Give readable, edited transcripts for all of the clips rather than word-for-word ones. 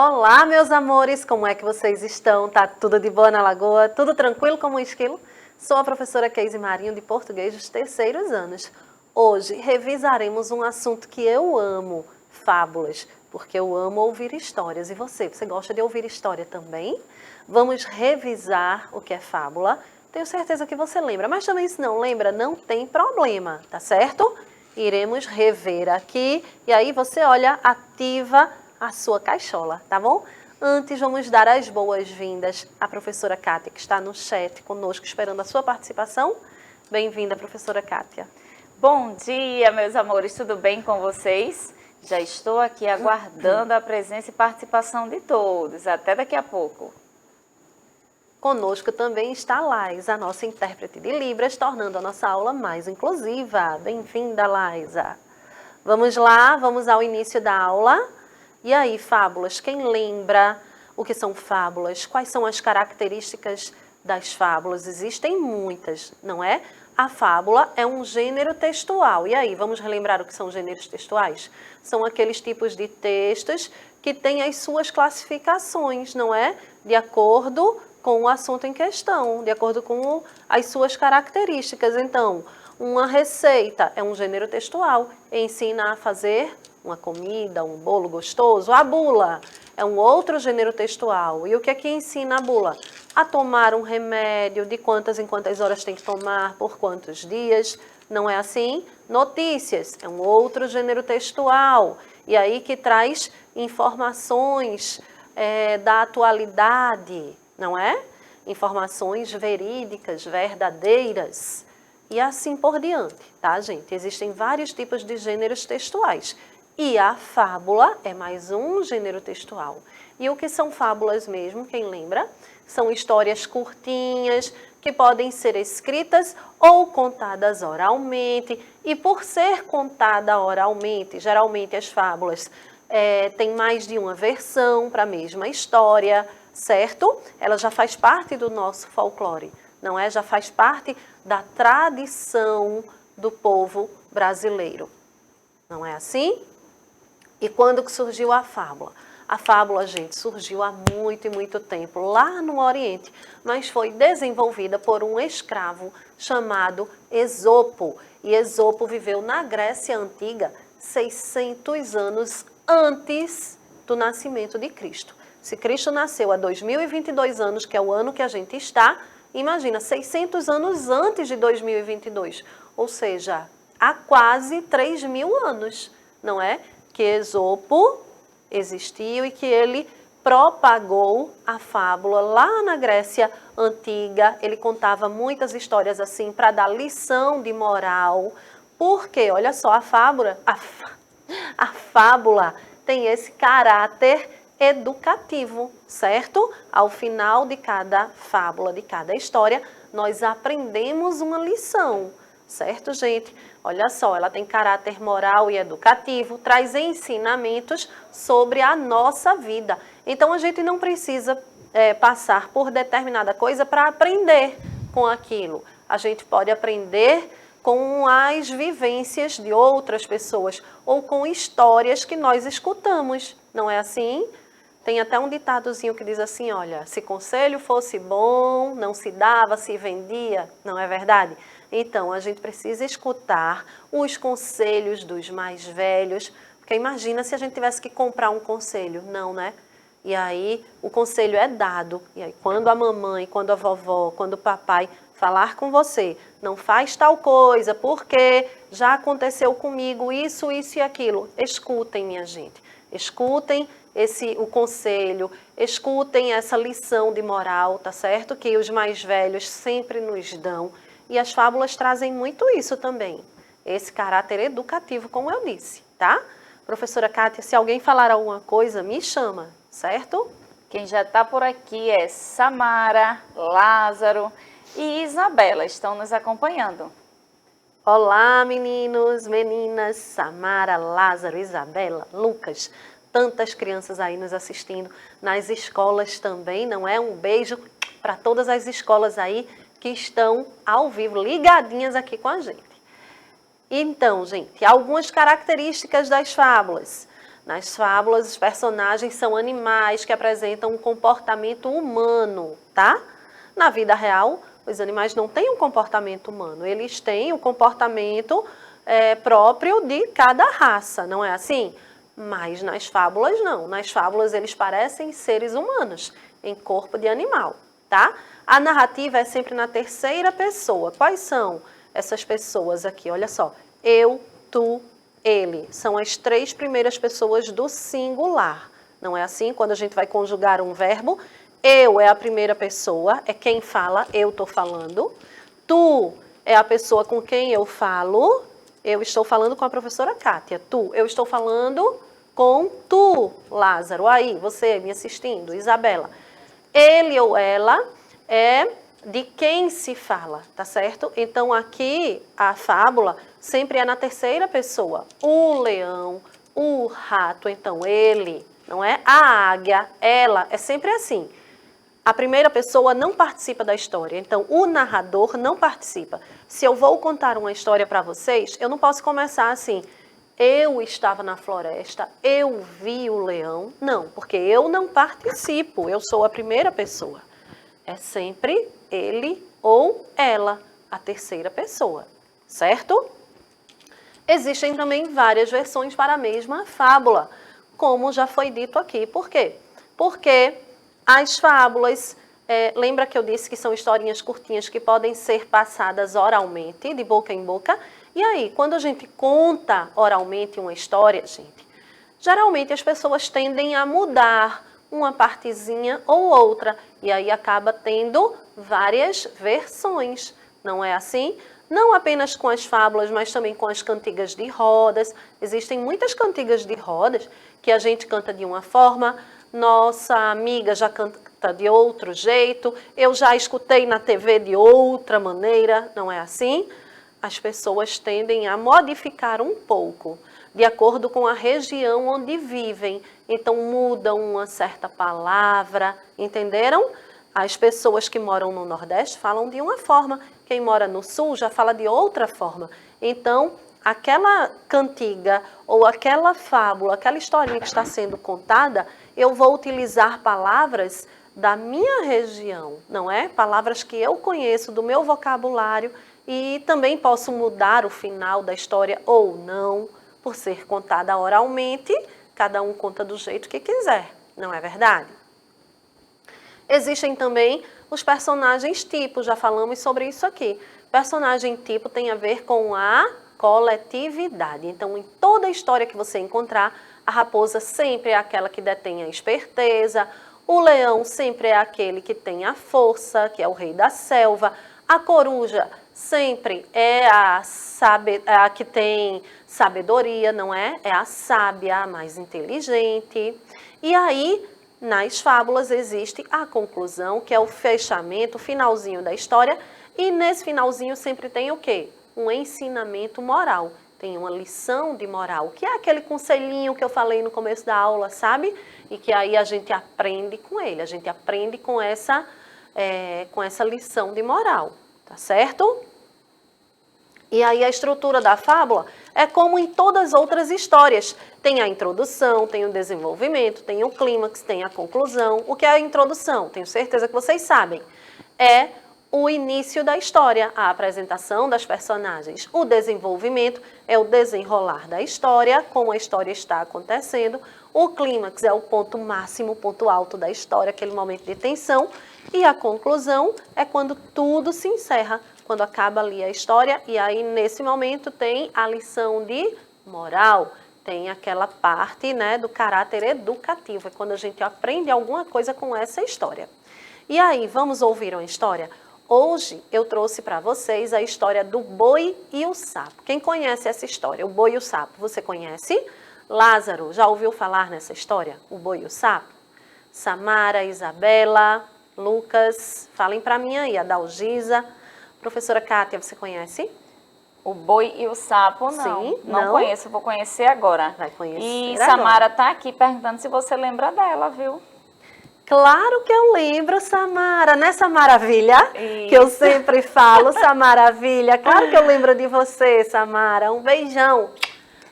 Olá, meus amores, como é que vocês estão? Tá tudo de boa na lagoa? Tudo tranquilo como um esquilo? Sou a professora Keise Marinho, de Português dos terceiros anos. Hoje revisaremos um assunto que eu amo, fábulas, porque eu amo ouvir histórias. E você gosta de ouvir história também? Vamos revisar o que é fábula. Tenho certeza que você lembra, mas também se não lembra, não tem problema, tá certo? Iremos rever aqui e aí você olha, ativa a sua caixola, tá bom? Antes, vamos dar as boas-vindas à professora Kátia, que está no chat conosco, esperando a sua participação. Bem-vinda, professora Kátia. Bom dia, meus amores, tudo bem com vocês? Já estou aqui aguardando a presença e participação de todos. Até daqui a pouco. Conosco também está a Laisa, a nossa intérprete de Libras, tornando a nossa aula mais inclusiva. Bem-vinda, Laisa. Vamos lá, vamos ao início da aula. E aí, fábulas, quem lembra o que são fábulas? Quais são as características das fábulas? Existem muitas, não é? A fábula é um gênero textual. E aí, vamos relembrar o que são gêneros textuais? São aqueles tipos de textos que têm as suas classificações, não é? De acordo com o assunto em questão, de acordo com as suas características. Então, uma receita é um gênero textual, ensina a fazer uma comida, um bolo gostoso. A bula é um outro gênero textual. E o que é que ensina a bula? A tomar um remédio, de quantas em quantas horas tem que tomar, por quantos dias. Não é assim? Notícias é um outro gênero textual. E aí que traz informações da atualidade, não é? Informações verídicas, verdadeiras. E assim por diante, tá, gente? Existem vários tipos de gêneros textuais. E a fábula é mais um gênero textual. E o que são fábulas mesmo, quem lembra? São histórias curtinhas que podem ser escritas ou contadas oralmente. E por ser contada oralmente, geralmente as fábulas têm mais de uma versão para a mesma história, certo? Ela já faz parte do nosso folclore, não é? Já faz parte da tradição do povo brasileiro. Não é assim? E quando que surgiu a fábula? A fábula, gente, surgiu há muito e muito tempo, lá no Oriente, mas foi desenvolvida por um escravo chamado Esopo. E Esopo viveu na Grécia Antiga 600 anos antes do nascimento de Cristo. Se Cristo nasceu há 2022 anos, que é o ano que a gente está, imagina, 600 anos antes de 2022, ou seja, há quase 3.000 anos, não é? Que Esopo existiu e que ele propagou a fábula lá na Grécia Antiga. Ele contava muitas histórias assim para dar lição de moral, porque, olha só, a fábula tem esse caráter educativo, certo? Ao final de cada fábula, de cada história, nós aprendemos uma lição, certo, gente? Olha só, ela tem caráter moral e educativo, traz ensinamentos sobre a nossa vida. Então, a gente não precisa passar por determinada coisa para aprender com aquilo. A gente pode aprender com as vivências de outras pessoas ou com histórias que nós escutamos. Não é assim? Tem até um ditadozinho que diz assim, olha, se conselho fosse bom, não se dava, se vendia. Não é verdade? Então, a gente precisa escutar os conselhos dos mais velhos, porque imagina se a gente tivesse que comprar um conselho. Não, né? E aí, o conselho é dado. E aí, quando a mamãe, quando a vovó, quando o papai falar com você, não faz tal coisa, porque já aconteceu comigo isso, isso e aquilo. Escutem, minha gente. Escutem o conselho, escutem essa lição de moral, tá certo? Que os mais velhos sempre nos dão. E as fábulas trazem muito isso também, esse caráter educativo, como eu disse, tá? Professora Kátia, se alguém falar alguma coisa, me chama, certo? Quem já está por aqui é Samara, Lázaro e Isabela, estão nos acompanhando. Olá, meninos, meninas, Samara, Lázaro, Isabela, Lucas, tantas crianças aí nos assistindo, nas escolas também, não é? Um beijo para todas as escolas aí que estão ao vivo, ligadinhas aqui com a gente. Então, gente, algumas características das fábulas. Nas fábulas, os personagens são animais que apresentam um comportamento humano, tá? Na vida real, os animais não têm um comportamento humano, eles têm um comportamento próprio de cada raça, não é assim? Mas nas fábulas não, nas fábulas eles parecem seres humanos, em corpo de animal, tá? A narrativa é sempre na terceira pessoa. Quais são essas pessoas aqui? Olha só, eu, tu, ele. São as três primeiras pessoas do singular, não é assim? Quando a gente vai conjugar um verbo, eu é a primeira pessoa, é quem fala, eu estou falando. Tu é a pessoa com quem eu falo. Eu estou falando com a professora Kátia. Tu, eu estou falando com tu, Lázaro. Aí, você me assistindo, Isabela. Ele ou ela é de quem se fala, tá certo? Então, aqui, a fábula sempre é na terceira pessoa. O leão, o rato, então ele, não é? A águia, ela, é sempre assim. A primeira pessoa não participa da história, então o narrador não participa. Se eu vou contar uma história para vocês, eu não posso começar assim, eu estava na floresta, eu vi o leão. Não, porque eu não participo, eu sou a primeira pessoa. É sempre ele ou ela, a terceira pessoa, certo? Existem também várias versões para a mesma fábula, como já foi dito aqui. Por quê? Porque as fábulas, lembra que eu disse que são historinhas curtinhas que podem ser passadas oralmente, de boca em boca? E aí, quando a gente conta oralmente uma história, gente, geralmente as pessoas tendem a mudar uma partezinha ou outra, e aí acaba tendo várias versões, não é assim? Não apenas com as fábulas, mas também com as cantigas de rodas. Existem muitas cantigas de rodas que a gente canta de uma forma, nossa amiga já canta de outro jeito, eu já escutei na TV de outra maneira, não é assim? As pessoas tendem a modificar um pouco, de acordo com a região onde vivem. Então mudam uma certa palavra, entenderam? As pessoas que moram no Nordeste falam de uma forma, quem mora no Sul já fala de outra forma. Então, aquela cantiga ou aquela fábula, aquela historinha que está sendo contada, eu vou utilizar palavras da minha região, não é? Palavras que eu conheço do meu vocabulário e também posso mudar o final da história ou não, por ser contada oralmente, cada um conta do jeito que quiser, não é verdade? Existem também os personagens tipo, já falamos sobre isso aqui. Personagem tipo tem a ver com a coletividade. Então, em toda história que você encontrar, a raposa sempre é aquela que detém a esperteza, o leão sempre é aquele que tem a força, que é o rei da selva, a coruja sempre é a que tem sabedoria, não é? É a sábia, a mais inteligente. E aí, nas fábulas existe a conclusão, que é o fechamento, o finalzinho da história. E nesse finalzinho sempre tem o quê? Um ensinamento moral. Tem uma lição de moral, que é aquele conselhinho que eu falei no começo da aula, sabe? E que aí a gente aprende com ele, a gente aprende com essa lição de moral, tá certo? E aí a estrutura da fábula é como em todas as outras histórias. Tem a introdução, tem o desenvolvimento, tem o clímax, tem a conclusão. O que é a introdução? Tenho certeza que vocês sabem. É o início da história, a apresentação das personagens. O desenvolvimento é o desenrolar da história, como a história está acontecendo. O clímax é o ponto máximo, o ponto alto da história, aquele momento de tensão. E a conclusão é quando tudo se encerra, quando acaba ali a história. E aí, nesse momento, tem a lição de moral. Tem aquela parte, né, do caráter educativo. É quando a gente aprende alguma coisa com essa história. E aí, vamos ouvir uma história? Hoje eu trouxe para vocês a história do boi e o sapo. Quem conhece essa história? O boi e o sapo, você conhece? Lázaro, já ouviu falar nessa história? O boi e o sapo? Samara, Isabela, Lucas, falem para mim aí, a Dalgisa. Professora Kátia, você conhece? O boi e o sapo, não. Sim, não conheço, vou conhecer agora. Vai conhecer E agora. Samara está aqui perguntando se você lembra dela, viu? Claro que eu lembro, Samara, nessa maravilha Isso. que eu sempre falo, Samaravilha. Claro que eu lembro de você, Samara. Um beijão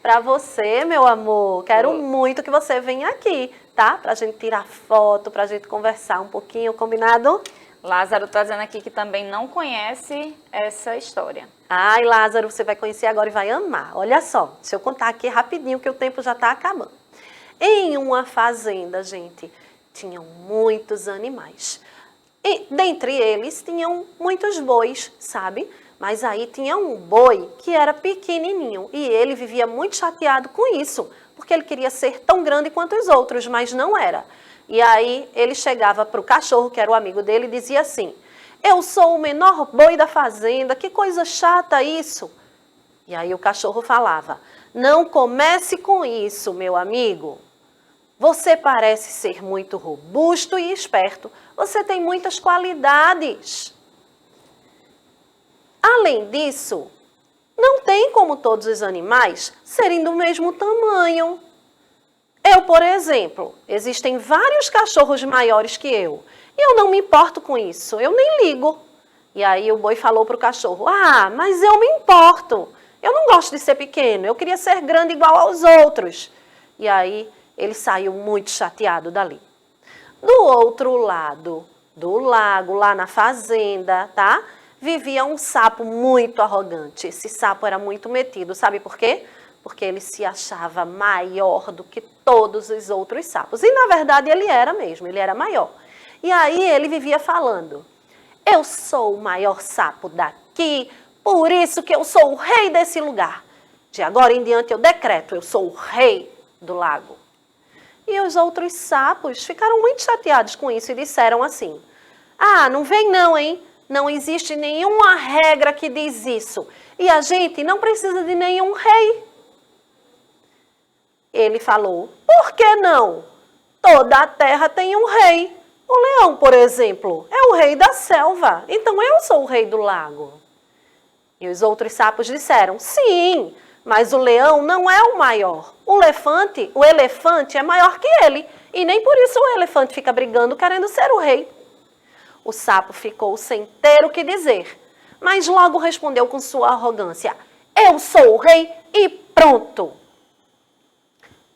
para você, meu amor. Quero muito que você venha aqui, tá? Pra gente tirar foto, pra gente conversar um pouquinho, combinado? Lázaro está dizendo aqui que também não conhece essa história. Ai, Lázaro, você vai conhecer agora e vai amar. Olha só, deixa eu contar aqui rapidinho que o tempo já está acabando. Em uma fazenda, gente, tinham muitos animais. E dentre eles tinham muitos bois, sabe? Mas aí tinha um boi que era pequenininho e ele vivia muito chateado com isso, porque ele queria ser tão grande quanto os outros, mas não era. E aí ele chegava para o cachorro, que era o amigo dele, e dizia assim: eu sou o menor boi da fazenda, que coisa chata isso. E aí o cachorro falava: não comece com isso, meu amigo. Você parece ser muito robusto e esperto. Você tem muitas qualidades. Além disso, não tem como todos os animais serem do mesmo tamanho. Eu, por exemplo, existem vários cachorros maiores que eu. E eu não me importo com isso, eu nem ligo. E aí o boi falou para o cachorro: ah, mas eu me importo. Eu não gosto de ser pequeno, eu queria ser grande igual aos outros. E aí ele saiu muito chateado dali. Do outro lado do lago, lá na fazenda, tá? Vivia um sapo muito arrogante. Esse sapo era muito metido, sabe por quê? Porque ele se achava maior do que todos os outros sapos. E, na verdade, ele era mesmo, ele era maior. E aí ele vivia falando: eu sou o maior sapo daqui, por isso que eu sou o rei desse lugar. De agora em diante eu decreto, eu sou o rei do lago. E os outros sapos ficaram muito chateados com isso e disseram assim: ah, não vem não, hein? Não existe nenhuma regra que diz isso. E a gente não precisa de nenhum rei. Ele falou: por que não? Toda a terra tem um rei. O leão, por exemplo, é o rei da selva. Então eu sou o rei do lago. E os outros sapos disseram: sim, mas o leão não é o maior. O elefante é maior que ele. E nem por isso o elefante fica brigando querendo ser o rei. O sapo ficou sem ter o que dizer, mas logo respondeu com sua arrogância: eu sou o rei e pronto.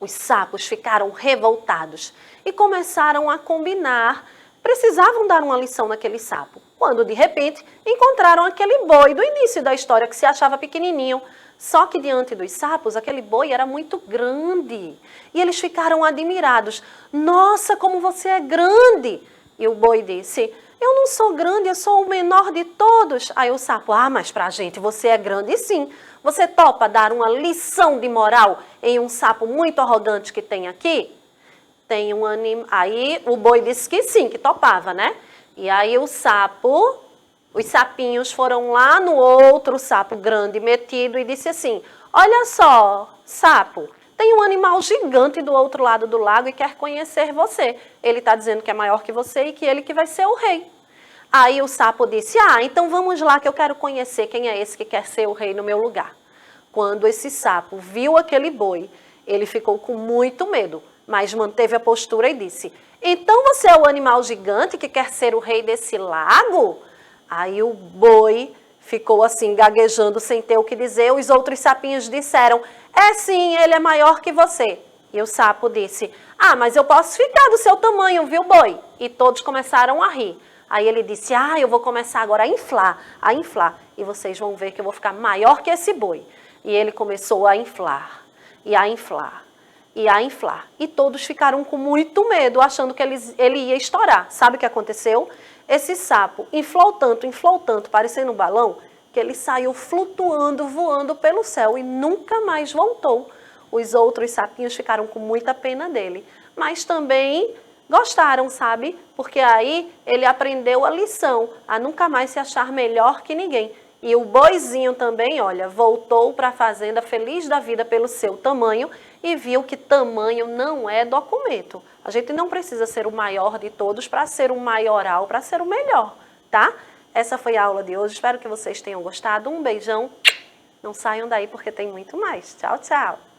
Os sapos ficaram revoltados e começaram a combinar. Precisavam dar uma lição naquele sapo, quando de repente encontraram aquele boi do início da história que se achava pequenininho. Só que diante dos sapos, aquele boi era muito grande. E eles ficaram admirados. Nossa, como você é grande! E o boi disse: eu não sou grande, eu sou o menor de todos. Aí o sapo: ah, mas pra gente você é grande sim. Você topa dar uma lição de moral em um sapo muito arrogante que tem aqui? Tem um animal. Aí o boi disse que sim, que topava, né? E aí os sapinhos foram lá no outro sapo grande metido e disse assim: olha só, sapo, tem um animal gigante do outro lado do lago e quer conhecer você. Ele está dizendo que é maior que você e que ele que vai ser o rei. Aí o sapo disse: ah, então vamos lá que eu quero conhecer quem é esse que quer ser o rei no meu lugar. Quando esse sapo viu aquele boi, ele ficou com muito medo, mas manteve a postura e disse: então você é o animal gigante que quer ser o rei desse lago? Aí o boi ficou assim, gaguejando, sem ter o que dizer. Os outros sapinhos disseram: é sim, ele é maior que você. E o sapo disse: ah, mas eu posso ficar do seu tamanho, viu, boi? E todos começaram a rir. Aí ele disse: ah, eu vou começar agora a inflar. E vocês vão ver que eu vou ficar maior que esse boi. E ele começou a inflar, e a inflar, e a inflar. E todos ficaram com muito medo, achando que ele ia estourar. Sabe o que aconteceu? Esse sapo inflou tanto, parecendo um balão, que ele saiu flutuando, voando pelo céu e nunca mais voltou. Os outros sapinhos ficaram com muita pena dele, mas também gostaram, sabe? Porque aí ele aprendeu a lição, a nunca mais se achar melhor que ninguém. E o boizinho também, olha, voltou para a fazenda feliz da vida pelo seu tamanho e viu que tamanho não é documento. A gente não precisa ser o maior de todos para ser o maioral, para ser o melhor, tá? Essa foi a aula de hoje, espero que vocês tenham gostado. Um beijão, não saiam daí porque tem muito mais. Tchau, tchau!